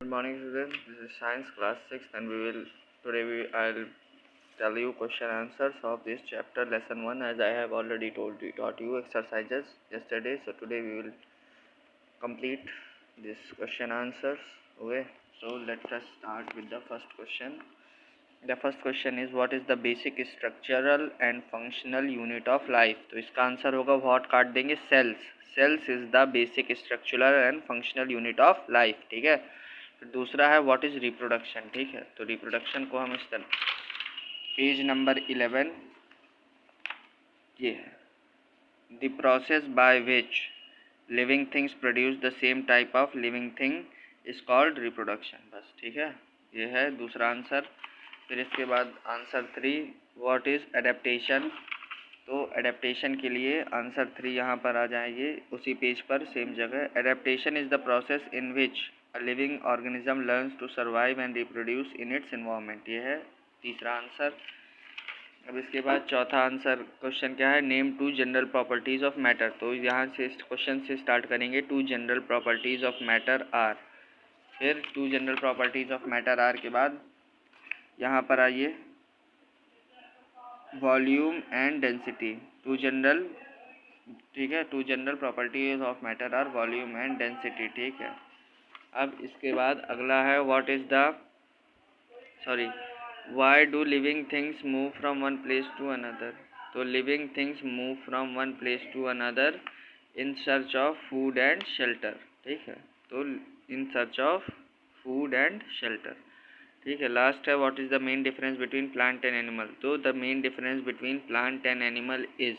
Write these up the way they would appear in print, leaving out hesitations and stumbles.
Good morning, students. This is science class 6 and I'll tell you question answers of this chapter lesson 1 as I have already taught you exercises yesterday. So today we will complete this question answers. Okay. So let us start with the first question. The first question is what is the basic structural and functional unit of life? तो इसका answer होगा what काट देंगे cells. Cells is the basic structural and functional unit of life. ठीक है. फिर दूसरा है व्हाट इज रिप्रोडक्शन. ठीक है. तो रिप्रोडक्शन को हम इस तरह पेज नंबर 11 ये है the process by which living things produce the same type of living thing is called reproduction. बस. ठीक है. ये है दूसरा आंसर. फिर इसके बाद आंसर 3 व्हाट इज़ एडेप्टेशन. तो एडेप्टेशन के लिए आंसर 3 यहाँ पर आ जाएंगे उसी पेज पर सेम जगह. Adaptation is the process in which a living organism learns to survive and reproduce in its environment. ये है तीसरा आंसर. अब इसके बाद चौथा आंसर क्वेश्चन क्या है name two general properties of matter. तो यहाँ से क्वेश्चन से स्टार्ट करेंगे. Two general properties of matter are. फिर two general properties of matter are के बाद यहाँ पर आइए volume and density. Two general. ठीक है. Two general properties of matter are volume and density. ठीक है. अब इसके बाद अगला है what is the why do living things move from one place to another. तो living things move from one place to another in search of food and shelter. ठीक है. तो in search of food and shelter. ठीक है. Last है what is the main difference between plant and animal. तो the main difference between plant and animal is.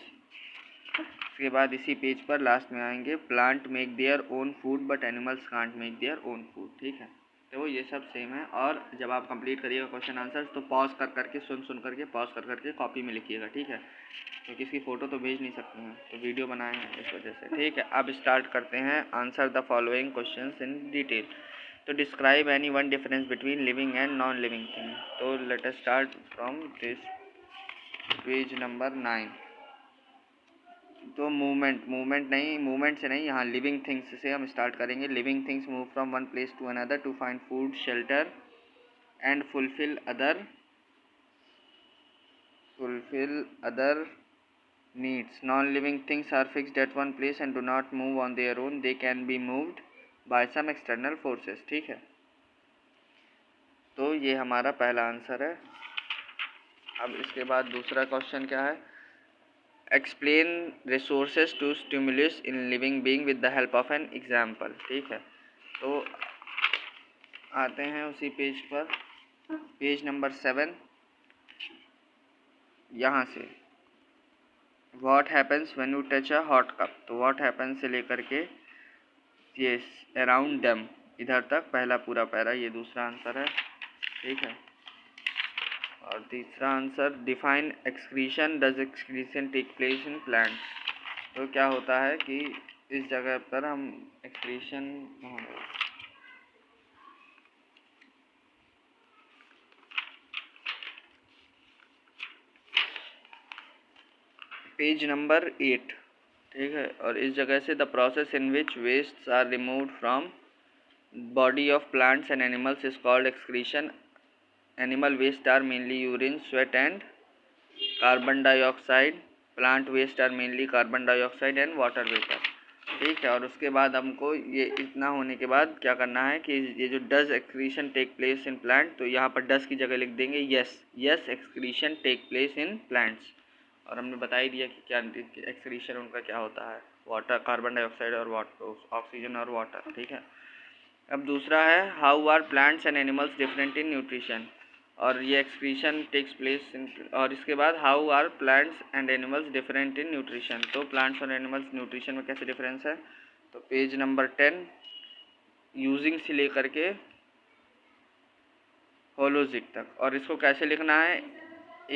इसके बाद इसी पेज पर लास्ट में आएंगे plant make their own food but animals can't make their own food. ठीक है. तो ये सब सेम है. और जब आप कंप्लीट करिएगा क्वेश्चन आंसर तो पॉज कर करके सुन करके पॉज कर करके कॉपी में लिखिएगा. ठीक है. तो किसी फ़ोटो तो भेज नहीं सकते हैं तो वीडियो बनाए हैं इस वजह से. ठीक है. अब स्टार्ट करते हैं. Answer the following questions in detail. तो describe any one difference between living and non living thing. तो let us start from this page number 9. तो मूवमेंट से नहीं यहाँ लिविंग थिंग्स से हम स्टार्ट करेंगे. Living things move from one place to another to find food shelter and fulfil other needs. Non-living things are fixed at one place and do not move on their own. They can be moved by some external forces. ठीक है. तो ये हमारा पहला answer है. अब इसके बाद दूसरा क्वेश्चन क्या है explain resources to stimulus in living being with the help of an example. ठीक है. तो आते हैं उसी पेज पर पेज नंबर 7 यहाँ से what happens when you touch a hot cup. तो व्हाट हैपन्स से लेकर के ये अराउंड देम इधर तक पहला पूरा पैरा ये दूसरा आंसर है. ठीक है. और तीसरा answer define excretion. Does excretion take place in plants. तो क्या होता है कि इस जगह पर हम एक्सक्रीशन पेज नंबर 8. ठीक है. और इस जगह से the process in which waste are removed from body of plants and animals is called excretion. Animal waste are mainly urine sweat and carbon dioxide. Plant waste are mainly carbon dioxide and water vapour. ठीक है. और उसके बाद हमको ये इतना होने के बाद क्या करना है कि ये जो does excretion take place in plant तो यहाँ पर डज की जगह लिख देंगे yes excretion take place in plants. और हमने बता ही दिया कि क्या एक्सक्रीशन उनका क्या होता है वाटर कार्बन डाइऑक्साइड और वाटर ऑक्सीजन और वाटर. ठीक है. अब दूसरा है how are plants and animals different in nutrition. और ये एक्सक्रीशन टेक्स प्लेस इन. और इसके बाद how are plants and animals different in nutrition. तो प्लांट्स और एनिमल्स न्यूट्रिशन में कैसे डिफरेंस है. तो पेज नंबर 10 यूजिंग से लेकर के होलोजिक तक. और इसको कैसे लिखना है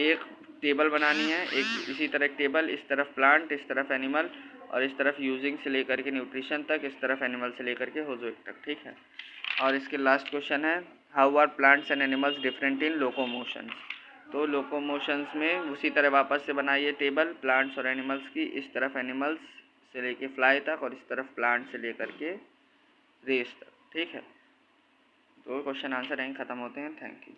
एक टेबल बनानी है. एक इसी तरह एक टेबल इस तरफ प्लांट इस तरफ एनिमल और इस तरफ यूजिंग से लेकर के न्यूट्रिशन तक इस तरफ एनिमल से लेकर के होलोजिक तक. ठीक है. और इसके लास्ट क्वेश्चन है how are plants and animals different in locomotions. तो लोकोमोशंस में उसी तरह वापस से बनाइए टेबल प्लांट्स और एनिमल्स की. इस तरफ एनिमल्स से लेके फ्लाई तक और इस तरफ प्लांट से लेकर के रेस तक. ठीक है. तो क्वेश्चन आंसर यहीं ख़त्म होते हैं। Thank you.